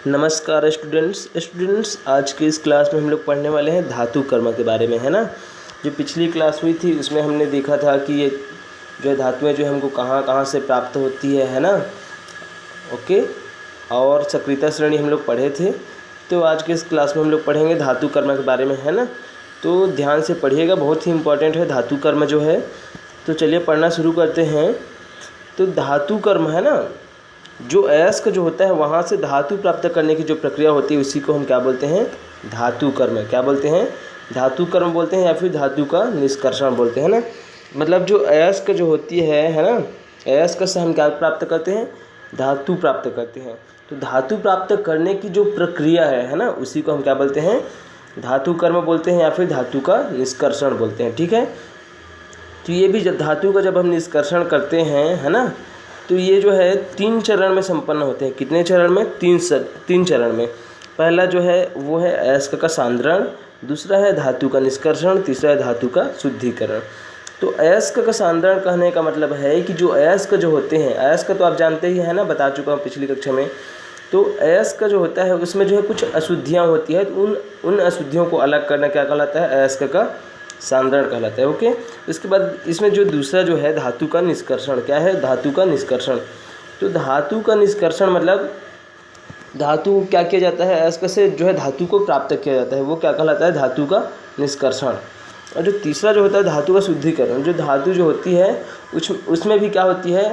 नमस्कार स्टूडेंट्स आज की इस क्लास में हम लोग पढ़ने वाले हैं धातु कर्म के बारे में, है ना। जो पिछली क्लास हुई थी उसमें हमने देखा था कि ये जो है धातुएं जो हमको कहाँ कहाँ से प्राप्त होती है ना। ओके, और सक्रियता श्रेणी हम लोग पढ़े थे। तो आज के इस क्लास में हम लोग पढ़ेंगे धातु कर्म के बारे में, है ना। तो ध्यान से पढ़िएगा, बहुत ही इंपॉर्टेंट है धातु कर्म जो है। तो चलिए पढ़ना शुरू करते हैं। तो धातु कर्म है ना, जो अयस्क जो होता है वहाँ से धातु प्राप्त करने की जो प्रक्रिया होती है उसी को हम क्या बोलते हैं, धातु कर्म। क्या बोलते हैं, धातु कर्म बोलते हैं, या फिर धातु का निष्कर्षण बोलते हैं ना। मतलब जो अयस्क जो होती है ना, अयस्क से हम क्या प्राप्त करते हैं, धातु प्राप्त करते हैं। तो धातु प्राप्त करने की जो प्रक्रिया है ना, उसी को हम क्या बोलते हैं, धातु कर्म बोलते हैं, या फिर धातु का निष्कर्षण बोलते हैं। ठीक है, तो ये भी धातु का जब हम निष्कर्षण करते हैं, है ना, तो ये जो है 3 चरण में संपन्न होते हैं। कितने चरण में, 3 चरण में। पहला जो है वो है अयस्क का सांद्रण, दूसरा है धातु का निष्कर्षण, तीसरा है धातु का शुद्धिकरण। तो अयस्क का सांद्रण कहने का मतलब है कि जो अयस्क जो होते हैं, अयस्क तो आप जानते ही है ना, बता चुका हूँ पिछली कक्षा में। तो अयस्क जो होता है उसमें जो है कुछ अशुद्धियाँ होती है, तो उन अशुद्धियों को अलग करना क्या कहलाता है, अयस्क का सांद्रण कहलाता है। ओके, इसके बाद इसमें जो दूसरा जो है धातु का निष्कर्षण, क्या है, धातु का निष्कर्षण। तो धातु का निष्कर्षण मतलब धातु क्या किया जाता है, अयस्क से जो है धातु को प्राप्त किया जाता है, वो क्या कहलाता है, धातु का निष्कर्षण। और जो तीसरा जो होता है धातु का शुद्धिकरण, जो धातु जो होती है उसमें भी क्या होती है,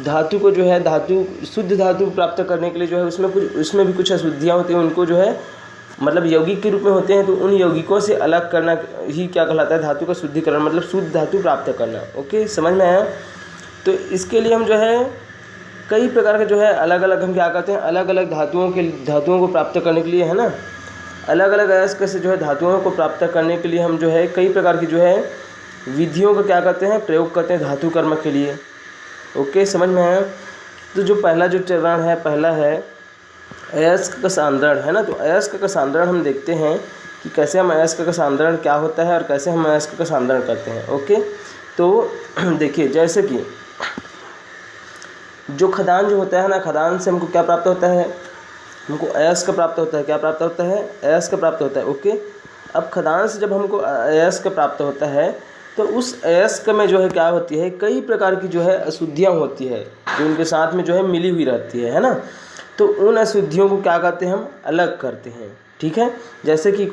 धातु को जो है धातु शुद्ध धातु प्राप्त करने के लिए जो है उसमें भी कुछ अशुद्धियाँ होती हैं, उनको जो है मतलब यौगिक के रूप में होते हैं, तो उन यौगिकों से अलग करना ही क्या कहलाता है, धातु का शुद्धिकरण, मतलब शुद्ध धातु प्राप्त करना। ओके, समझ में आया। तो इसके लिए हम जो है कई प्रकार के जो है अलग अलग हम क्या करते हैं, अलग अलग धातुओं को प्राप्त करने के लिए, है ना, अलग अलग अयस्क से जो है धातुओं को प्राप्त करने के लिए हम जो है कई प्रकार की जो है विधियों का क्या करते हैं, प्रयोग करते हैं धातु कर्म के लिए। ओके, समझ में आया। तो जो पहला जो चरण है, पहला है अयस्क का सांद्रण, है ना। तो अयस्क का सांद्रण हम देखते हैं कि कैसे हम अयस्क का सांद्रण क्या होता है और कैसे हम अयस्क का सांद्रण करते हैं। ओके, तो देखिए जैसे कि जो खदान जो होता है ना, खदान से हमको क्या प्राप्त होता है, हमको अयस्क प्राप्त होता है। क्या प्राप्त होता है, अयस्क प्राप्त होता है। ओके, अब खदान से जब हमको अयस्क प्राप्त होता है तो उस अयस्क में जो है क्या होती है, कई प्रकार की जो है अशुद्धियाँ होती है, जो उनके साथ में जो है मिली हुई रहती है ना। तो उन अशुद्धियों को क्या करते हैं, हम अलग करते हैं। ठीक है, जैसे कि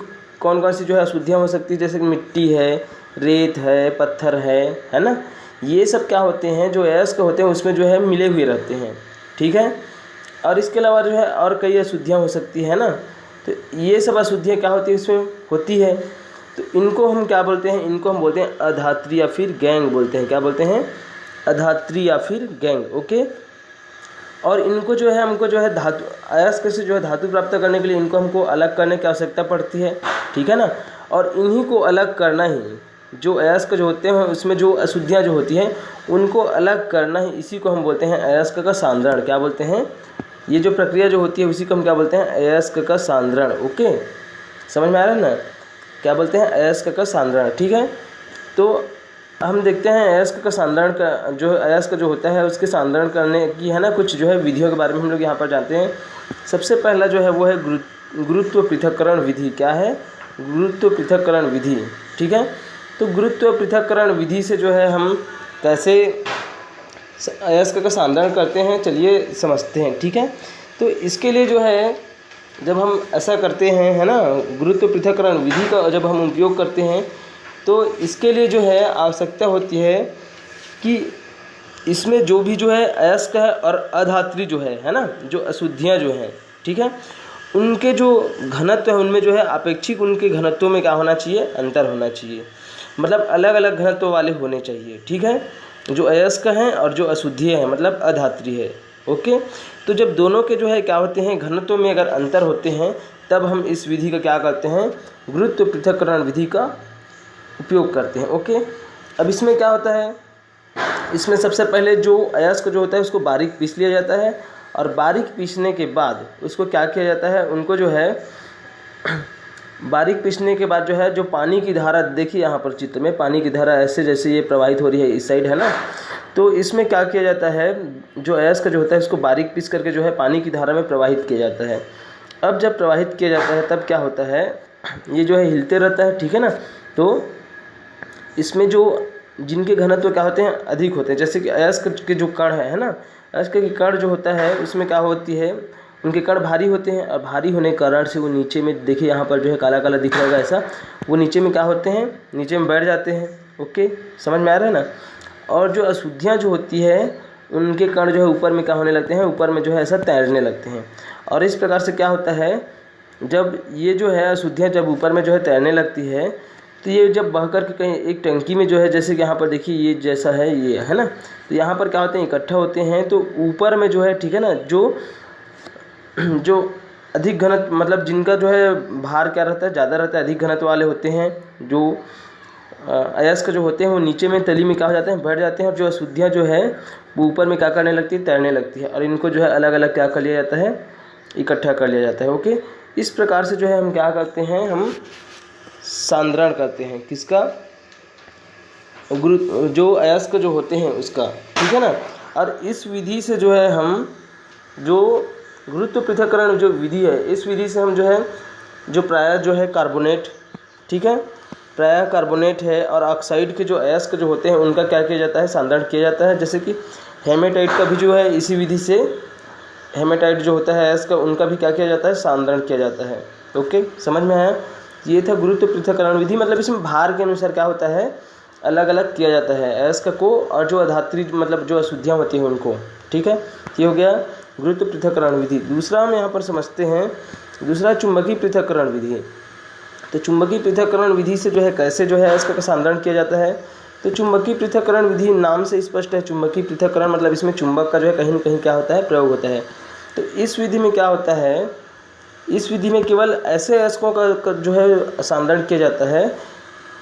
कौन कौन सी जो है अशुद्धियाँ हो सकती है, जैसे कि मिट्टी है, रेत है, पत्थर है ना। ये सब क्या होते हैं, जो अयस्क होते हैं उसमें जो है मिले हुए रहते हैं। ठीक है, और इसके अलावा जो है और कई अशुद्धियाँ हो सकती है ना। तो ये सब अशुद्धियाँ क्या होती है, इसमें होती है। तो इनको हम क्या बोलते हैं, इनको हम बोलते हैं अधात्री या फिर गैंग बोलते हैं। क्या बोलते हैं, अधात्री या फिर गैंग। ओके, और इनको जो है हमको जो है धातु अयस्क से जो है धातु प्राप्त करने के लिए इनको हमको अलग करने की आवश्यकता पड़ती है। ठीक है ना, और इन्हीं को अलग करना ही, जो अयस्क जो होते हैं उसमें जो अशुद्धियाँ जो होती हैं उनको अलग करना ही, इसी को हम बोलते हैं अयस्क का सांद्रण। क्या बोलते हैं, ये जो प्रक्रिया जो होती है उसी को हम क्या बोलते हैं, अयस्क का सांद्रण। ओके, समझ में आ रहा है ना, क्या बोलते हैं, अयस्क का सांद्रण। ठीक है, तो हम देखते हैं अयस्क का सांद्रण का जो अयस्क जो होता है उसके सांद्रण करने की, है ना, कुछ जो है विधियों के बारे में हम लोग यहाँ पर जानते हैं। सबसे पहला जो है वो है गुरुत्व पृथक्करण विधि। क्या है, गुरुत्व पृथक्करण विधि। ठीक है, तो गुरुत्व पृथक्करण विधि से जो है हम कैसे अयस्क का सांद्रण करते हैं, चलिए समझते हैं। ठीक है, तो इसके लिए जो है जब हम ऐसा करते हैं, है ना, गुरुत्व पृथक्करण विधि का जब हम उपयोग करते हैं तो इसके लिए जो है आवश्यकता होती है कि इसमें जो भी जो है अयस्क है और अधात्री जो है ना, जो अशुद्धियाँ जो हैं, ठीक है, उनके जो घनत्व है उनमें जो है अपेक्षिक उनके घनत्वों में क्या होना चाहिए, अंतर होना चाहिए। मतलब अलग अलग घनत्व वाले होने चाहिए। ठीक है, जो अयस्क हैं और जो अशुद्धियाँ हैं मतलब अधात्री है। ओके, तो जब दोनों के जो है क्या होते हैं, घनत्व में अगर अंतर होते हैं तब हम इस विधि का क्या करते हैं, गुरुत्व पृथक्करण विधि का उपयोग करते हैं। ओके, अब इसमें क्या होता है, इसमें सबसे पहले जो अयस्क जो होता है उसको बारीक पीस लिया जाता है, और बारीक पीसने के बाद उसको क्या किया जाता है, उनको जो है बारीक पीसने के बाद जो है जो पानी की धारा, देखिए यहाँ पर चित्र में पानी की धारा ऐसे जैसे ये प्रवाहित हो रही है इस साइड, है ना। तो इसमें क्या किया जाता है, जो अयस्क जो होता है इसको बारीक पीस करके जो है पानी की धारा में प्रवाहित किया जाता है। अब जब प्रवाहित किया जाता है तब क्या होता है, ये जो है हिलते रहता है, ठीक है ना। तो इसमें जो जिनके घनत्व क्या होते हैं, अधिक होते हैं, जैसे कि अयस्क के जो कण है ना, अयस्क के कण जो होता है उसमें क्या होती है, उनके कण भारी होते हैं और भारी होने के कारण से वो नीचे में, देखिए यहाँ पर जो है काला काला दिख रहा होगा ऐसा, वो नीचे में क्या होते हैं, नीचे में बैठ जाते हैं। ओके, समझ में आ रहा है ना। और जो अशुद्धियाँ जो होती है उनके कण जो है ऊपर में क्या होने लगते हैं, ऊपर में जो है ऐसा तैरने लगते हैं। और इस प्रकार से क्या होता है, जब ये जो है अशुद्धियाँ जब ऊपर में जो है तैरने लगती है, तो ये जब बह कर के कहीं एक टंकी में जो है, जैसे कि यहाँ पर देखिए ये जैसा है, ये है ना, तो यहाँ पर क्या होते हैं, इकट्ठा होते हैं। तो ऊपर में जो है, ठीक है ना, जो अधिक घनत्व, मतलब जिनका जो है भार क्या रहता है, ज़्यादा रहता है, अधिक घनत्व वाले होते हैं, जो अयस्क जो होते हैं वो नीचे में तली में क्या हो जाते हैं, बैठ जाते हैं। और जो अशुद्धियाँ जो है वो ऊपर में क्या करने लगती है, तैरने लगती है। और इनको जो है अलग अलग क्या कर लिया जाता है, इकट्ठा कर लिया जाता है। ओके, इस प्रकार से जो है हम क्या करते हैं, हम सांद्रण करते हैं, किसका, जो अयस्क जो होते हैं उसका, ठीक है ना। और इस विधि से जो है हम, जो गुरुत्व पृथक्करण जो विधि है, इस विधि से हम जो है, जो प्रायः जो है कार्बोनेट, ठीक है, प्रायः कार्बोनेट है और ऑक्साइड के जो अयस्क जो होते हैं उनका क्या किया जाता है, सांद्रण किया जाता है। जैसे कि हेमेटाइट का भी जो है इसी विधि से, हेमेटाइट जो होता है अयस्क, उनका भी क्या किया जाता है, सांद्रण किया जाता है। ओके, समझ में आया। ये था गुरुत्व पृथक्करण विधि, मतलब इसमें भार के अनुसार क्या होता है, अलग अलग किया जाता है अयस्क को, और जो अधात्री मतलब जो अशुद्धियाँ होती हैं उनको, ठीक है। ये हो गया गुरुत्व पृथक्करण विधि। दूसरा हम यहाँ पर समझते हैं, दूसरा चुंबकीय पृथक्करण विधि। तो चुंबकीय पृथक्करण विधि से जो है कैसे जो है अयस्क का सांद्रण किया जाता है। तो चुंबकीय पृथक्करण विधि नाम से स्पष्ट है, चुंबकीय पृथक्करण मतलब इसमें चुंबक का जो है कहीं न कहीं क्या होता है, प्रयोग होता है। तो इस विधि में क्या होता है, इस विधि में केवल ऐसे अयस्कों का जो है सांद्रण किया जाता है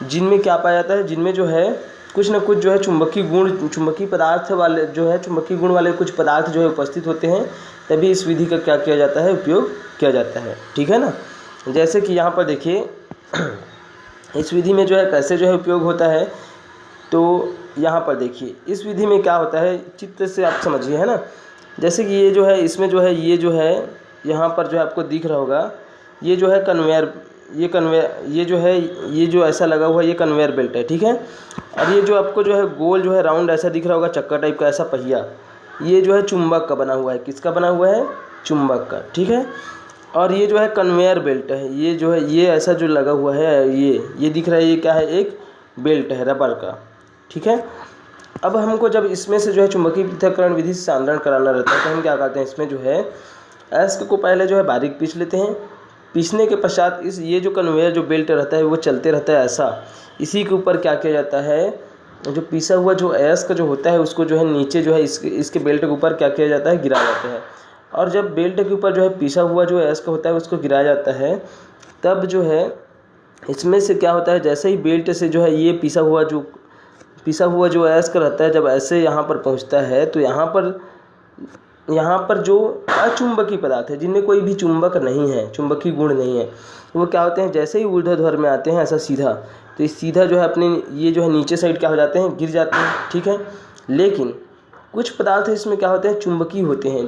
जिनमें क्या पाया जाता है, जिनमें जो है कुछ न कुछ जो है चुंबकीय गुण, चुंबकीय पदार्थ वाले जो है, चुंबकीय गुण वाले कुछ पदार्थ जो है उपस्थित होते हैं, तभी इस विधि का क्या किया जाता है, उपयोग किया जाता है, ठीक है ना। जैसे कि यहाँ पर देखिए इस विधि में जो है कैसे जो है उपयोग होता है। तो यहाँ पर देखिए इस विधि में क्या होता है, चित्र से आप समझिए, है ना। जैसे कि ये जो है, इसमें जो है, ये जो है यहाँ पर जो है आपको दिख रहा होगा, ये जो है कन्वेयर, ये जो है, ये जो ऐसा लगा हुआ है, ये कन्वेयर बेल्ट है, ठीक है। और ये जो आपको जो है गोल जो है राउंड ऐसा दिख रहा होगा, चक्कर टाइप का ऐसा पहिया, ये जो है चुंबक का बना हुआ है। किसका बना हुआ है, चुंबक का, ठीक है। और ये जो है कन्वेयर बेल्ट है, ये जो है, ये ऐसा जो लगा हुआ है, ये दिख रहा है, ये क्या है, एक बेल्ट है रबर का, ठीक है। अब हमको जब इसमें से जो है चुंबकीय पृथक्करण विधि से सांद्रण कराना रहता है, तो हम क्या करते हैं, इसमें जो है अयस्क को पहले जो है बारीक पीस लेते हैं। पीसने के पश्चात ये जो कन्वेयर जो बेल्ट रहता है वो चलते रहता है ऐसा, इसी के ऊपर क्या किया जाता है, जो पीसा हुआ जो अयस्क जो होता है उसको जो है नीचे जो है इसके बेल्ट के ऊपर क्या किया जाता है, गिराया जाता है। और जब बेल्ट के ऊपर जो है पीसा हुआ जो अयस्क होता है उसको गिराया जाता है, तब जो है इसमें से क्या होता है, जैसे ही बेल्ट से जो है ये पीसा हुआ जो अयस्क रहता है, जब ऐसे यहाँ पर पहुँचता है, तो यहाँ पर जो अचुंबकीय पदार्थ है, जिनमें कोई भी चुंबक नहीं है, चुंबकीय गुण नहीं है, वो क्या होते हैं, जैसे ही ऊर्ध्वाधर में आते हैं ऐसा सीधा, तो ये सीधा जो है अपने ये जो है नीचे साइड क्या हो जाते हैं, गिर जाते हैं, ठीक है। लेकिन कुछ पदार्थ इसमें क्या होते हैं, चुंबकीय होते हैं।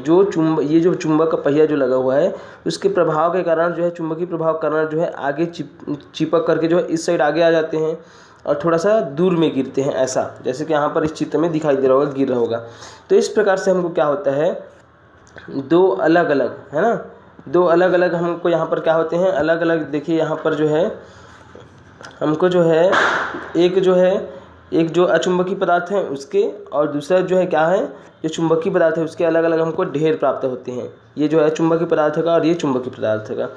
ये जो चुंबक का पहिया जो लगा हुआ है, उसके प्रभाव के कारण जो है, चुंबकीय प्रभाव के कारण जो है आगे चिपक करके जो है इस साइड आगे आ जाते हैं और थोड़ा सा दूर में गिरते हैं ऐसा, जैसे कि यहाँ पर इस चित्र में दिखाई दे रहा होगा, गिर रहा होगा। तो इस प्रकार से हमको क्या होता है, दो अलग अलग, है ना, दो अलग अलग हमको यहाँ पर क्या होते हैं, अलग अलग। देखिए यहाँ पर जो है हमको जो है एक जो अचुंबकीय पदार्थ है उसके, और दूसरा जो है क्या है, जो चुंबकीय पदार्थ है उसके अलग अलग हमको ढेर प्राप्त होते हैं। ये जो है चुंबकीय पदार्थ का और ये चुंबकीय पदार्थ का,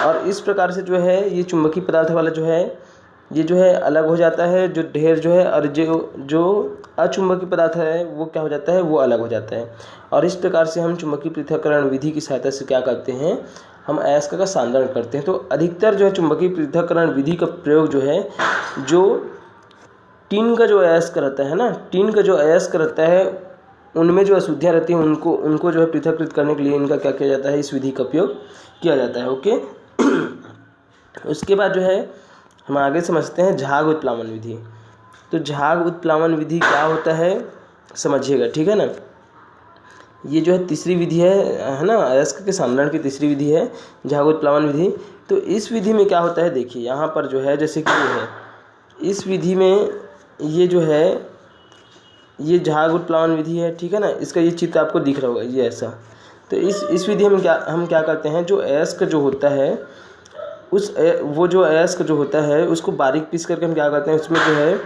और इस प्रकार से जो है ये चुंबकीय पदार्थ वाला जो है ये जो है अलग हो जाता है, जो ढेर जो है, और जो अचुंबकीय पदार्थ है वो क्या हो जाता है, वो अलग हो जाता है। और इस प्रकार से हम चुंबकीय पृथक्करण विधि की सहायता से क्या करते हैं, हम अयस्क का सांद्रण करते हैं। तो अधिकतर जो है चुंबकीय पृथक्करण विधि का प्रयोग जो है, जो टीन का जो अयस्क रहता है ना, टीन का जो अयस्क रहता है उनमें जो अशुद्धियाँ रहती हैं उनको जो है पृथक्कृत करने के लिए इनका क्या किया जाता है, इस विधि का उपयोग किया जाता है। ओके, उसके बाद जो है हम आगे समझते हैं झाग उत्प्लावन विधि। तो झाग उत्प्लावन विधि क्या होता है समझिएगा, ठीक है ना। ये जो है तीसरी विधि है ना, अयस्क के सांद्रण की तीसरी विधि है झाग उत्प्लावन विधि। तो इस विधि में क्या होता है देखिए, यहाँ पर जो है जैसे कि ये है, इस विधि में ये जो है ये झाग उत्प्लावन विधि है, ठीक है ना। इसका ये चित्र आपको दिख रहा होगा, ये ऐसा। तो इस विधि में हम क्या करते हैं, जो अयस्क जो होता है वो जो अयस्क जो होता है उसको बारीक पीस करके हम क्या करते हैं, उसमें जो है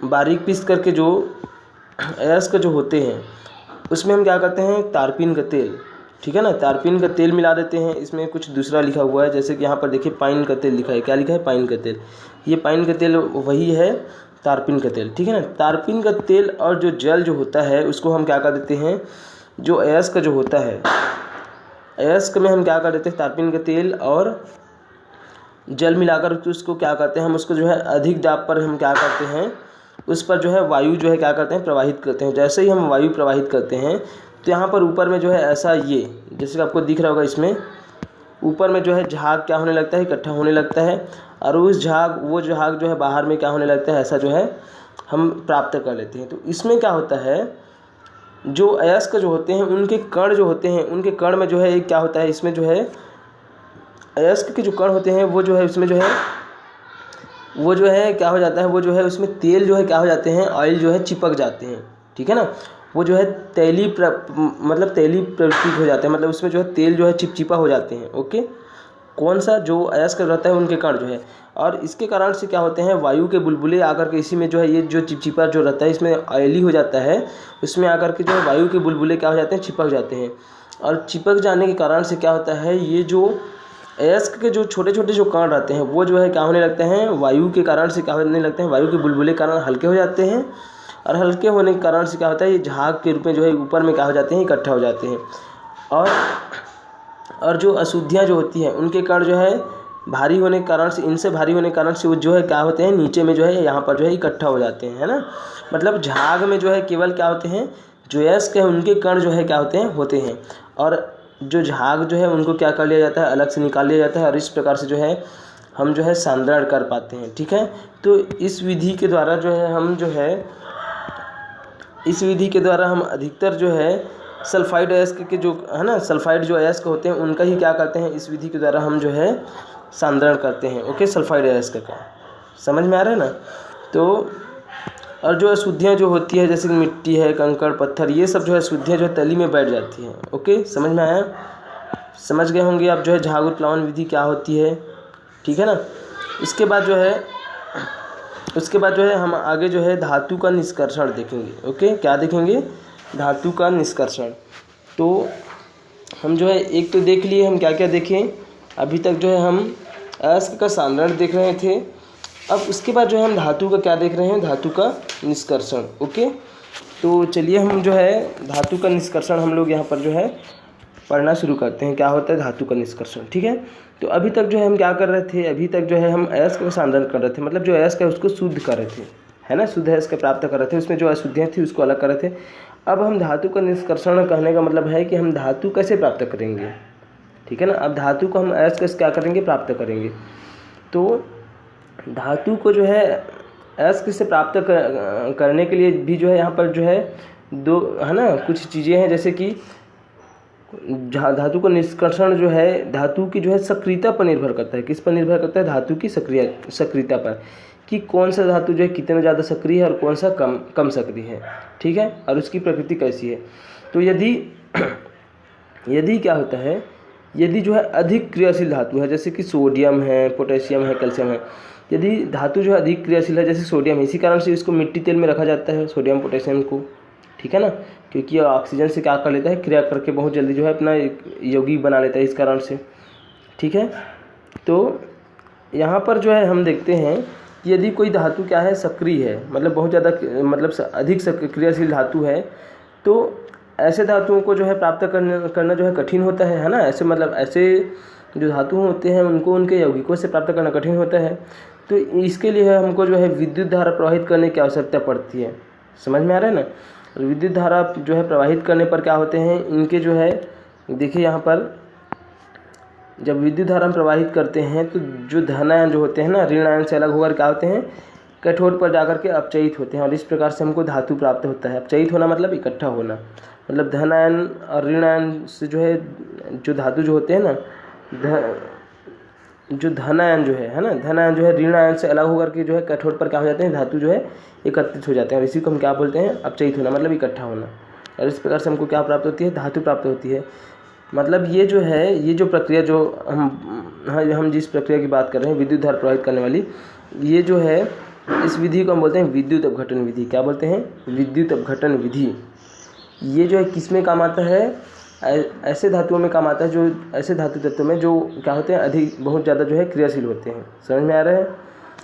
बारीक पीस करके जो अयस्क जो होते हैं उसमें हम क्या करते हैं, तारपीन का तेल, ठीक है ना, तारपीन का तेल मिला देते हैं। इसमें कुछ दूसरा लिखा हुआ है, जैसे कि यहाँ पर देखिए पाइन का तेल लिखा है। क्या लिखा है, पाइन का तेल। ये पाइन का तेल वही है तारपीन का तेल, ठीक है ना। तारपीन का तेल और जो जल जो होता है उसको हम क्या कर देते हैं, जो अयस्क जो होता है, अयस्क में हम क्या कर देते हैं, तारपीन का तेल और जल मिलाकर उसको क्या करते हैं, हम उसको जो है अधिक दाब पर हम क्या करते हैं, उस पर जो है वायु जो है क्या करते हैं, प्रवाहित करते हैं। जैसे ही हम वायु प्रवाहित करते हैं तो यहाँ पर ऊपर में जो है ऐसा, ये जैसे कि आपको दिख रहा होगा, इसमें ऊपर में जो है झाग क्या होने लगता है, इकट्ठा होने लगता है। और वो झाग जो है बाहर में क्या होने लगता है, ऐसा जो है हम प्राप्त कर लेते हैं। तो इसमें क्या होता है, जो अयस्क जो होते हैं उनके कण जो होते हैं, उनके कण में जो है क्या होता है, इसमें जो है अयस्क के जो कण होते हैं वो जो है उसमें वो जो है क्या हो जाता है, वो जो है उसमें तेल जो है क्या हो जाते हैं, ऑयल जो है चिपक जाते हैं, ठीक है ना। वो जो है तैलीय प्रवृत्ति हो जाते हैं, मतलब उसमें जो है तेल जो है चिपचिपा हो जाते हैं। ओके, कौन सा, जो अयस्क रहता है उनके कण जो है। और इसके कारण से क्या होते हैं, वायु के बुलबुले आकर के इसी में जो है ये जो चिपचिपा जो रहता है इसमें ऑयली हो जाता है, उसमें आकर के जो है वायु के बुलबुले क्या हो जाते हैं, चिपक जाते हैं। और चिपक जाने के कारण से क्या होता है, ये जो अयस्क के जो छोटे छोटे जो कण रहते हैं वो जो है क्या होने लगते हैं, वायु के कारण से क्या होने लगते हैं, वायु के बुलबुले के कारण हल्के हो जाते हैं। और हल्के होने के कारण से क्या होता है, ये झाग के रूप में जो है ऊपर में क्या हो जाते हैं, इकट्ठा हो जाते हैं। और जो अशुद्धियाँ जो होती हैं उनके कण जो है भारी होने के कारण से, इनसे भारी होने के कारण से वो जो है क्या होते हैं, नीचे में जो है यहाँ पर जो है इकट्ठा हो जाते हैं, है ना। मतलब झाग में जो है केवल क्या होते हैं, जो अयस्क है उनके कण जो है क्या होते हैं। और जो झाग जो है उनको क्या कर लिया जाता है, अलग से निकाल लिया जाता है। और इस प्रकार से जो है हम जो है सांद्रण कर पाते हैं, ठीक है। तो इस विधि के द्वारा जो है हम अधिकतर जो है सल्फाइड अयस्क के जो है ना, सल्फाइड जो अयस्क होते हैं उनका ही क्या करते हैं, इस विधि के द्वारा हम जो है सांद्रण करते हैं। ओके, सल्फाइड अयस्क का समझ में आ रहा है ना। तो और जो अशुद्धियाँ जो होती है, जैसे मिट्टी है, कंकड़ पत्थर, ये सब जो है अशुद्धियाँ जो है तली में बैठ जाती हैं। ओके, समझ में आया, समझ गए होंगे आप जो है झाग उत्प्लावन विधि क्या होती है, ठीक है ना। उसके बाद जो है हम आगे जो है धातु का निष्कर्षण देखेंगे। ओके, क्या देखेंगे, धातु का निष्कर्षण। तो हम जो है एक तो देख लिए, हम क्या क्या देखें अभी तक, जो है हम अयस्क का सांद्रण देख रहे थे। अब उसके बाद जो है हम धातु का क्या देख रहे हैं, धातु का निष्कर्षण। ओके, तो चलिए हम जो है धातु का निष्कर्षण हम लोग यहाँ पर जो है पढ़ना शुरू करते हैं, क्या होता है धातु का निष्कर्षण, ठीक है। तो अभी तक जो है हम क्या कर रहे थे, अभी तक जो है हम अयस्क का सांद्रण कर रहे थे, मतलब जो अयस्क है उसको शुद्ध कर रहे थे, है ना, शुद्ध अयस्क प्राप्त कर रहे थे, उसमें जो अशुद्धियाँ थी उसको अलग कर रहे थे। अब हम धातु का निष्कर्षण कहने का मतलब है कि हम धातु कैसे प्राप्त करेंगे, ठीक है ना। अब धातु को हम अयस्क क्या करेंगे, प्राप्त करेंगे। तो धातु को जो है अयस्क से प्राप्त करने के लिए भी जो है यहाँ पर जो है दो, है ना, कुछ चीज़ें हैं, जैसे कि धातु का निष्कर्षण जो है धातु की जो है सक्रियता पर निर्भर करता है। किस पर निर्भर करता है, धातु की सक्रियता पर, कि कौन सा धातु जो है कितना ज़्यादा सक्रिय है और कौन सा कम सक्रिय है, ठीक है, और उसकी प्रकृति कैसी है। तो यदि क्या होता है, यदि जो है अधिक क्रियाशील धातु है, जैसे कि सोडियम है, पोटेशियम है, कैल्शियम है, यदि धातु जो है अधिक क्रियाशील है, जैसे सोडियम है, इसी कारण से इसको मिट्टी तेल में रखा जाता है, सोडियम पोटेशियम को, ठीक है ना, क्योंकि ये ऑक्सीजन से क्या कर लेता है, क्रिया करके बहुत जल्दी जो है अपना यौगिक बना लेता है, इस कारण से, ठीक है। तो यहाँ पर जो है हम देखते हैं कि यदि कोई धातु क्या है, सक्रिय है, मतलब बहुत ज़्यादा, मतलब अधिक क्रियाशील धातु है, तो ऐसे धातुओं को जो है प्राप्त करना जो है कठिन होता है ना। ऐसे मतलब ऐसे जो धातु होते हैं उनको उनके यौगिकों से प्राप्त करना कठिन होता है। तो इसके लिए हमको जो है विद्युत धारा प्रवाहित करने की आवश्यकता पड़ती है, समझ में आ रहा है ना। विद्युत धारा जो है प्रवाहित करने पर क्या होते हैं, इनके जो है देखिए यहाँ पर जब विद्युत धारा हम प्रवाहित करते हैं तो जो धन आयन जो होते हैं ना, ऋण आयन से अलग होकर क्या होते हैं, कैथोड पर जाकर के अपचयित होते हैं और इस प्रकार से हमको धातु प्राप्त होता है। अपचयित होना मतलब इकट्ठा होना, मतलब धन आयन और ऋण आयन से जो है जो धातु जो होते हैं ना, जो धन आयन जो है ना, धन आयन जो है ऋण आयन से अलग होकर के जो है कैथोड पर क्या हो जाते हैं, धातु जो है एकत्रित हो जाते हैं और इसी को हम क्या बोलते हैं, अपचयित होना मतलब इकट्ठा होना। और इस प्रकार से हमको क्या प्राप्त होती है, धातु प्राप्त होती है। मतलब ये जो है, ये जो प्रक्रिया जो हम जिस प्रक्रिया की बात कर रहे हैं विद्युत धारा प्रवाहित करने वाली, ये जो है इस विधि को हम बोलते हैं विद्युत अपघटन विधि। क्या बोलते हैं, विद्युत अपघटन विधि। ये जो है किस में काम आता है, ऐसे धातुओं में काम आता है, जो ऐसे धातु तत्वों में जो क्या होते हैं, अधिक बहुत ज़्यादा जो है क्रियाशील होते हैं। समझ में आ रहा है।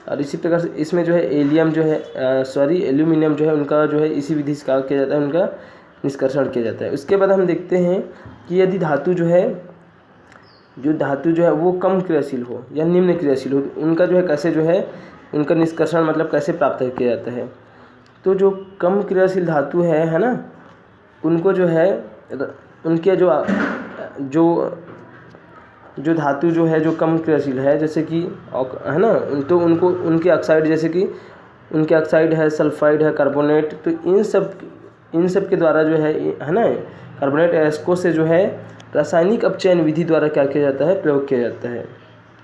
और इसी प्रकार से इसमें जो है एल्यूमिनियम जो है उनका जो है इसी विधि से क्या किया जाता है, उनका निष्कर्षण किया जाता है। उसके बाद हम देखते हैं कि यदि धातु जो है वो कम क्रियाशील हो या निम्न क्रियाशील हो, तो उनका जो है कैसे जो है उनका निष्कर्षण मतलब कैसे प्राप्त किया जाता है। तो जो कम क्रियाशील धातु है ना, उनको जो है उनके जो धातु जो है जो कम क्रियाशील है, जैसे कि है ना, तो उनको उनके ऑक्साइड, जैसे कि उनके ऑक्साइड है, सल्फाइड है, कार्बोनेट, तो इन सब के द्वारा जो है ना, कार्बोनेट अयस्कों से जो है रासायनिक अपचयन विधि द्वारा क्या किया जाता है, प्रयोग किया जाता है।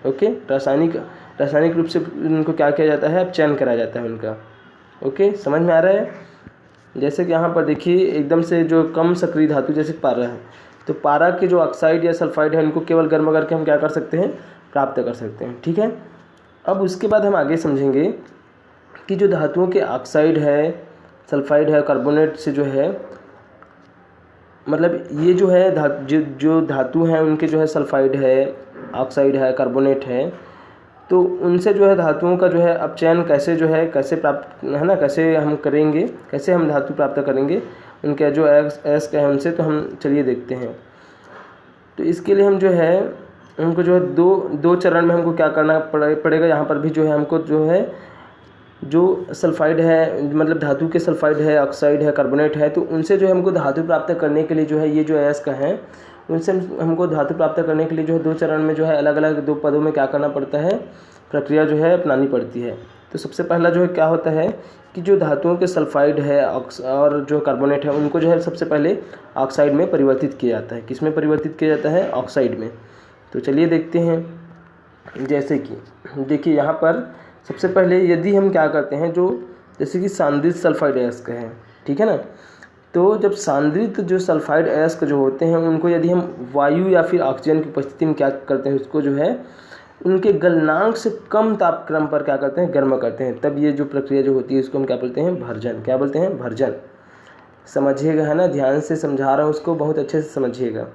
ओके, रासायनिक रूप से उनको क्या किया जाता है, अपचयन कराया जाता है उनका। ओके, समझ में आ रहा है। जैसे कि यहाँ पर देखिए एकदम से जो कम सक्रिय धातु जैसे पारा है, तो पारा के जो ऑक्साइड या सल्फाइड है उनको केवल गर्म करके हम क्या कर सकते हैं, प्राप्त कर सकते हैं। ठीक है। अब उसके बाद हम आगे समझेंगे कि जो धातुओं के ऑक्साइड है, सल्फाइड है, कार्बोनेट से जो है मतलब ये जो है जो धातु हैं उनके जो है सल्फाइड है, ऑक्साइड है, कार्बोनेट है, तो उनसे जो है धातुओं का जो है अपचयन कैसे प्राप्त है ना, कैसे हम करेंगे, कैसे हम धातु प्राप्त करेंगे उनके जो एस का है उनसे, तो हम चलिए देखते हैं। तो इसके लिए हम जो है हमको जो है दो चरण में हमको क्या करना पड़ेगा। यहाँ पर भी जो है हमको जो है जो सल्फाइड है, मतलब धातु के सल्फाइड है, ऑक्साइड है, कार्बोनेट है, तो उनसे जो है हमको धातु प्राप्त करने के लिए जो है ये जो एस का है उनसे हमको धातु प्राप्त करने के लिए जो है 2 चरण में जो है अलग अलग 2 पदों में क्या करना पड़ता है, प्रक्रिया जो है अपनानी पड़ती है। तो सबसे पहला जो है क्या होता है कि जो धातुओं के सल्फाइड है और जो कार्बोनेट है उनको जो है सबसे पहले ऑक्साइड में परिवर्तित किया जाता है। किस में परिवर्तित किया जाता है, ऑक्साइड में। तो चलिए देखते हैं। जैसे कि देखिए यहाँ पर सबसे पहले यदि हम क्या करते हैं, जो जैसे कि सांद्रित सल्फाइड अयस्क है, ठीक है ना, तो जब सांद्रित जो सल्फाइड अयस्क जो होते हैं उनको यदि हम वायु या फिर ऑक्सीजन की उपस्थिति में क्या करते हैं, उसको जो है उनके गलनांक से कम तापक्रम पर क्या करते हैं, गर्म करते हैं, तब ये जो प्रक्रिया जो होती है इसको हम क्या बोलते हैं, भर्जन। क्या बोलते हैं, भर्जन। समझिएगा, है ना, ध्यान से समझा रहा हूँ, उसको बहुत अच्छे से समझिएगा।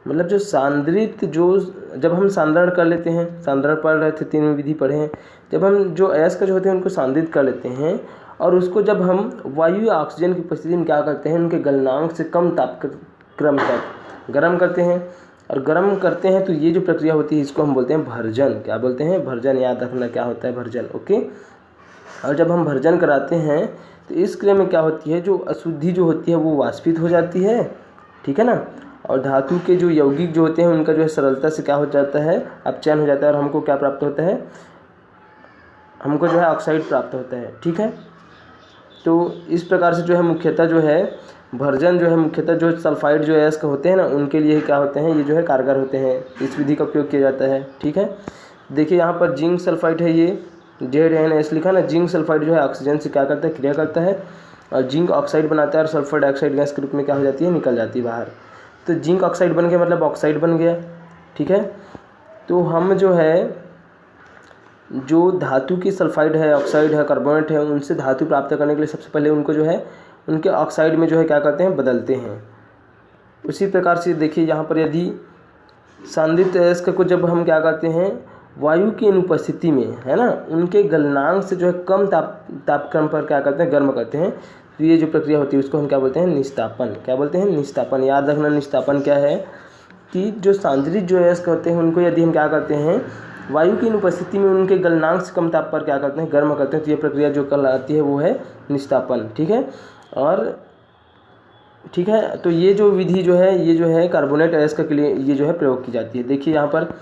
मतलब जो सांद्रित जब हम सांद्रण कर लेते हैं, सांद्रण पढ़ रहे थे, 3 विधि पढ़े हैं, जब हम जो अयस्क जो होते हैं उनको सांद्रित कर लेते हैं और उसको जब हम वायु या ऑक्सीजन की उपस्थिति में क्या करते हैं, उनके गलनांक से कम तापक्रम तक गर्म करते हैं और गर्म करते हैं, तो ये जो प्रक्रिया होती है इसको हम बोलते हैं भर्जन। क्या बोलते हैं, भर्जन। याद रखना क्या होता है, भर्जन। ओके। और जब हम भर्जन कराते हैं तो इस क्रिया में क्या होती है, जो अशुद्धि जो होती है वो वाष्पित हो जाती है, ठीक है ना, और धातु के जो यौगिक जो होते हैं उनका जो है सरलता से क्या हो जाता है, अपचयन हो जाता है और हमको क्या प्राप्त होता है, हमको जो है ऑक्साइड प्राप्त होता है। ठीक है। तो इस प्रकार से जो है मुख्यतः जो है भर्जन जो है मुख्यतः जो सल्फाइड जो अयस्क होते हैं ना उनके लिए क्या होते हैं, ये जो है कारगर होते हैं, इस विधि का उपयोग किया जाता है। ठीक है। देखिए यहाँ पर जिंक सल्फाइड है, ये ZnS लिखा ना, जिंक सल्फाइड जो है ऑक्सीजन से क्या करता है, क्रिया करता है और जिंक ऑक्साइड बनाता है और सल्फर डाइऑक्साइड गैस के रूप में क्या हो जाती है, निकल जाती है बाहर। तो जिंक ऑक्साइड बन गया मतलब ऑक्साइड बन गया। ठीक है। तो हम जो है जो धातु की सल्फाइड है, ऑक्साइड है, कार्बोनेट है, उनसे धातु प्राप्त करने के लिए सबसे पहले उनको जो है उनके ऑक्साइड में जो है क्या करते हैं, बदलते हैं। उसी प्रकार से देखिए यहाँ पर यदि सांद्रित अयस्क को जब हम क्या करते हैं, वायु की अनुपस्थिति में, है ना, उनके गलनांक से जो है कम तापक्रम पर क्या करते हैं, गर्म करते हैं, तो ये जो प्रक्रिया होती है उसको हम क्या बोलते हैं, निस्तापन। क्या बोलते हैं, निस्तापन। याद रखना निस्तापन क्या है कि जो सांद्रित जो अयस्क होते हैं उनको यदि हम क्या करते हैं, वायु की अनुपस्थिति में उनके गलनांक से कम ताप पर क्या करते हैं, गर्म करते हैं, तो ये प्रक्रिया जो कहलाती है वो है निस्तापन। ठीक है। और ठीक है। तो ये जो विधि जो है ये जो है कार्बोनेट अयस्क के लिए ये जो है प्रयोग की जाती है। देखिए यहाँ पर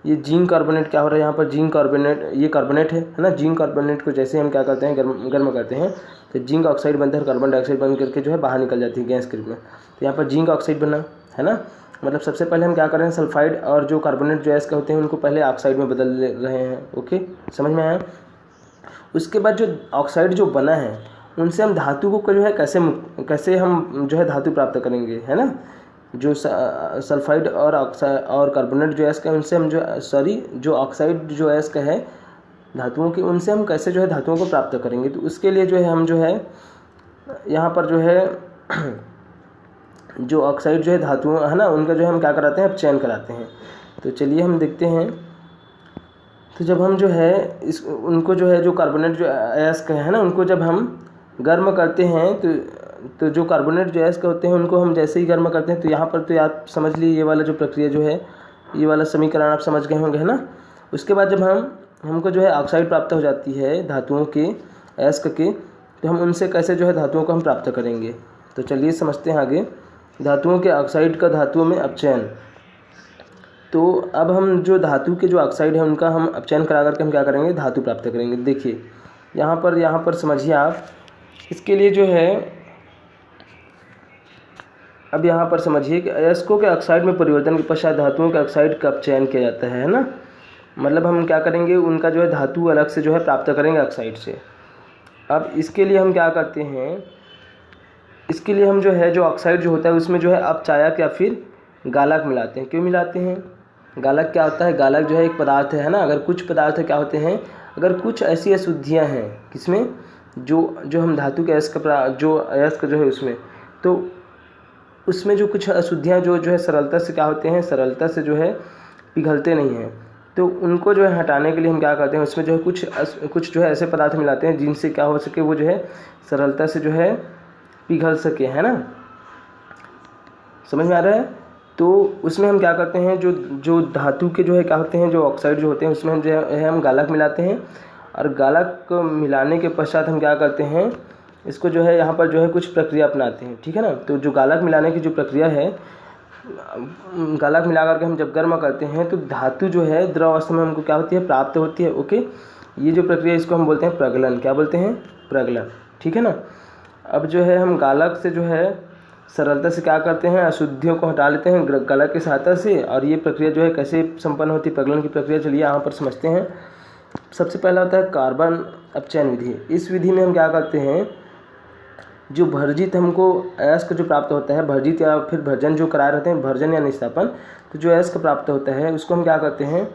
ये जिंक कार्बोनेट क्या हो रहा है, यहाँ पर जिंक कार्बोनेट, ये कार्बोनेट है ना। जिंक कार्बोनेट को जैसे हम क्या करते हैं गर्म करते हैं तो जिंक ऑक्साइड बनता है, कार्बन डाइऑक्साइड बन करके जो है बाहर निकल जाती है गैस के रूप में। तो यहाँ पर जिंक ऑक्साइड बना है ना। मतलब सबसे पहले हम क्या कर रहे हैं, सल्फाइड और जो कार्बोनेट जो अयस्क होते हैं उनको पहले ऑक्साइड में बदल रहे हैं। ओके, समझ में आया। उसके बाद जो ऑक्साइड जो बना है उनसे हम धातु को जो है कैसे हम जो है धातु प्राप्त करेंगे, है ना। जो सल्फाइड और ऑक्साइड और कार्बोनेट जो अयस्क है उनसे हम जो ऑक्साइड जो अयस्क है धातुओं की, उनसे हम कैसे जो है धातुओं को प्राप्त करेंगे। तो उसके लिए जो है हम जो है यहाँ पर जो है जो ऑक्साइड जो है धातुओं है ना उनका जो है हम क्या कराते हैं, अपचयन कराते हैं। तो चलिए हम देखते हैं। तो जब हम जो है उनको जो है जो कार्बोनेट जो अयस्क है ना उनको जब हम गर्म करते हैं तो जो कार्बोनेट जो अयस्क होते हैं उनको हम जैसे ही गर्म करते हैं तो यहाँ पर तो आप समझ लीजिए ये वाला जो प्रक्रिया जो है ये वाला समीकरण आप समझ गए होंगे, है ना। उसके बाद जब हमको जो है ऑक्साइड प्राप्त हो जाती है धातुओं के अयस्क के, तो हम उनसे कैसे जो है धातुओं को हम प्राप्त करेंगे। तो चलिए समझते हैं आगे। धातुओं के ऑक्साइड का धातुओं में अपचयन। तो अब हम जो धातु के जो ऑक्साइड है उनका हम अपचयन करा करके हम क्या करेंगे, धातु प्राप्त करेंगे। देखिए यहाँ पर समझिए आप, इसके लिए जो है अब यहाँ पर समझिए कि अयस्कों के ऑक्साइड में परिवर्तन के पश्चात धातुओं के ऑक्साइड का अपचयन किया जाता है ना। मतलब हम क्या करेंगे, उनका जो है धातु अलग से जो है प्राप्त करेंगे ऑक्साइड से। अब इसके लिए हम क्या करते हैं, इसके लिए हम जो है जो ऑक्साइड जो होता है उसमें जो है अपचायक या फिर गालक मिलाते हैं। क्यों मिलाते हैं, गालक क्या होता है, गालक जो है एक पदार्थ है ना। अगर कुछ पदार्थ क्या होते हैं, अगर कुछ ऐसी अशुद्धियाँ हैं किसमें, जो हम धातु के अयस्क जो है उसमें, तो उसमें जो कुछ अशुद्धियाँ जो है सरलता से क्या होते हैं, सरलता से जो है पिघलते नहीं हैं। तो उनको जो है हटाने के लिए हम क्या करते हैं, उसमें जो है कुछ जो है ऐसे पदार्थ मिलाते हैं जिनसे क्या हो सके, वो जो है सरलता से जो है पिघल सके, है ना। समझ में आ रहा है। तो उसमें हम क्या करते हैं, जो धातु के जो है क्या होते हैं, जो ऑक्साइड जो होते हैं उसमें हम जो है हम गालक मिलाते हैं। और गालक को मिलाने के पश्चात हम क्या करते हैं, इसको जो है यहाँ पर जो है कुछ प्रक्रिया अपनाते हैं, ठीक है ना। तो जो गालक मिलाने की जो प्रक्रिया है, गालक मिला करके हम जब गर्म करते हैं तो धातु जो है द्रव अवस्था में हमको क्या होती है, प्राप्त होती है। ओके, ये जो प्रक्रिया इसको हम बोलते हैं प्रगलन। क्या बोलते हैं, प्रगलन, ठीक है ना। अब जो है हम गालक से जो है सरलता से क्या करते हैं, अशुद्धियों को हटा लेते हैं गालक की सहायता से। और ये प्रक्रिया जो है कैसे संपन्न होती है, प्रगलन की प्रक्रिया, चलिए यहाँ पर समझते हैं। सबसे पहला होता है कार्बन अपचयन विधि। इस विधि में हम क्या करते हैं, जो भर्जित हमको अयस्क जो प्राप्त होता है, भर्जित या फिर भर्जन जो कराए रहते हैं, भर्जन या निस्तापन, तो जो अयस्क प्राप्त होता है उसको हम क्या करते हैं,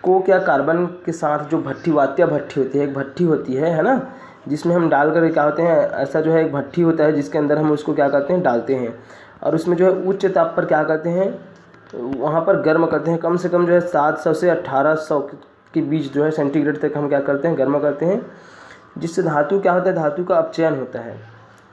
कोक या कार्बन के साथ जो वात्या भट्ठी होती है, एक भट्ठी होती है ना, जिसमें हम डाल कर क्या होते हैं, ऐसा जो है एक भट्ठी होता है जिसके अंदर हम उसको क्या करते हैं, डालते हैं। और उसमें जो है उच्च ताप पर क्या करते हैं, वहाँ पर गर्म करते हैं। कम से कम जो है 700 से 1800 के बीच जो है सेंटीग्रेड तक हम क्या करते हैं, गर्म करते हैं। जिससे धातु क्या होता है, धातु का अपचयन होता है,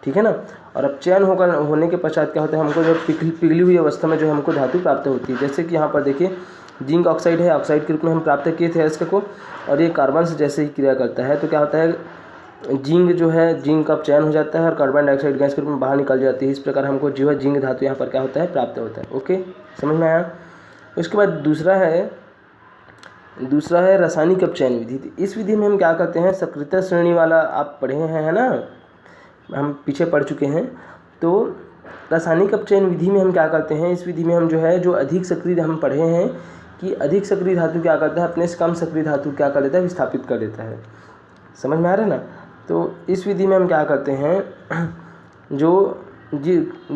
ठीक है ना। और अपचयन होने के पश्चात क्या होता है, हमको जो पिघली हुई अवस्था में जो हमको धातु प्राप्त होती है। जैसे कि यहाँ पर देखिए जिंक ऑक्साइड है, ऑक्साइड के रूप में हम प्राप्त किए थे अयस्क को, और ये कार्बन से जैसे ही क्रिया करता है तो क्या होता है, जिंक जो है, जिंक का अपचयन हो जाता है और कार्बन डाइऑक्साइड गैस के रूप में बाहर निकल जाती है। इस प्रकार हमको जो है जिंक धातु यहाँ पर क्या होता है, प्राप्त होता है। ओके, समझ में आया। उसके बाद दूसरा है रासायनिक अपचयन विधि। इस विधि में हम क्या करते हैं, सक्रियता श्रेणी वाला आप पढ़े हैं, है ना, हम पीछे पढ़ चुके हैं। तो रासायनिक अपचयन विधि में हम क्या करते हैं, इस विधि में हम जो है जो अधिक सक्रिय हम पढ़े हैं कि अधिक सक्रिय धातु क्या करता है, अपने से कम सक्रिय धातु क्या कर देता है, विस्थापित कर देता है। समझ में आ रहा है ना। तो इस विधि में हम क्या करते हैं,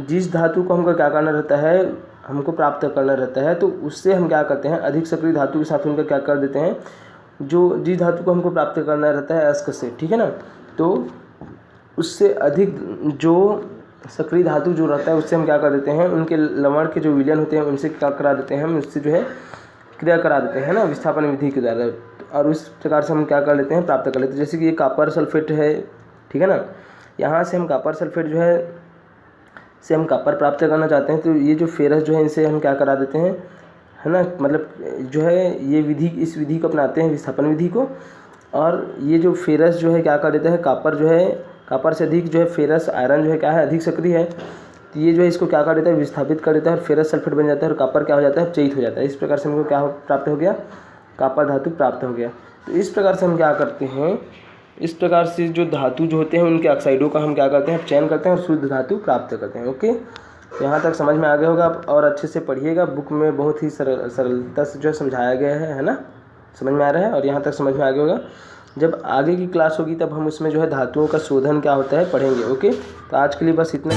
जिस धातु को हमको क्या करना रहता है, हमको प्राप्त करना रहता है, तो उससे हम क्या करते हैं, अधिक सक्रिय धातु के साथ उनका क्या कर देते हैं, जिस धातु को हमको प्राप्त करना रहता है अयस्क से, ठीक है ना, तो उससे अधिक जो सक्रिय धातु जो रहता है उससे हम क्या कर देते हैं, उनके लवण के जो विलयन होते हैं उनसे क्या करा देते हैं, हम उससे जो है क्रिया करा देते हैं ना, विस्थापन विधि के द्वारा। और उस प्रकार से हम क्या कर लेते हैं, प्राप्त कर लेते हैं। जैसे कि ये कॉपर सल्फेट है, ठीक है ना, यहाँ से हम कॉपर सल्फेट जो है से हम कॉपर प्राप्त करना चाहते हैं, तो ये जो फेरस जो है इनसे हम क्या करा देते हैं, है ना, मतलब जो है ये विधि, इस विधि को अपनाते हैं, विस्थापन विधि को। और ये जो फेरस जो है क्या कर देता है, कॉपर जो है, कॉपर से अधिक जो है फेरस आयरन जो है क्या है, अधिक सक्रिय है। तो ये जो है इसको क्या कर देता है, विस्थापित कर देता है और फेरस सल्फेट बन जाता है और कॉपर क्या हो जाता है, अपचयित हो जाता है। इस प्रकार से हमको क्या प्राप्त हो गया, कॉपर धातु प्राप्त हो गया। तो इस प्रकार से हम क्या करते हैं, इस प्रकार से जो धातु जो होते हैं उनके ऑक्साइडों का हम क्या करते हैं, चयन करते हैं और शुद्ध धातु प्राप्त करते हैं। ओके, यहाँ तक समझ में आ गया होगा। आप और अच्छे से पढ़िएगा, बुक में बहुत ही सरलता से जो समझाया गया है ना, समझ में आ रहा है और यहाँ तक समझ में आ गया होगा। जब आगे की क्लास होगी तब हम उसमें जो है धातुओं का शोधन क्या होता है पढ़ेंगे। ओके, तो आज के लिए बस इतना।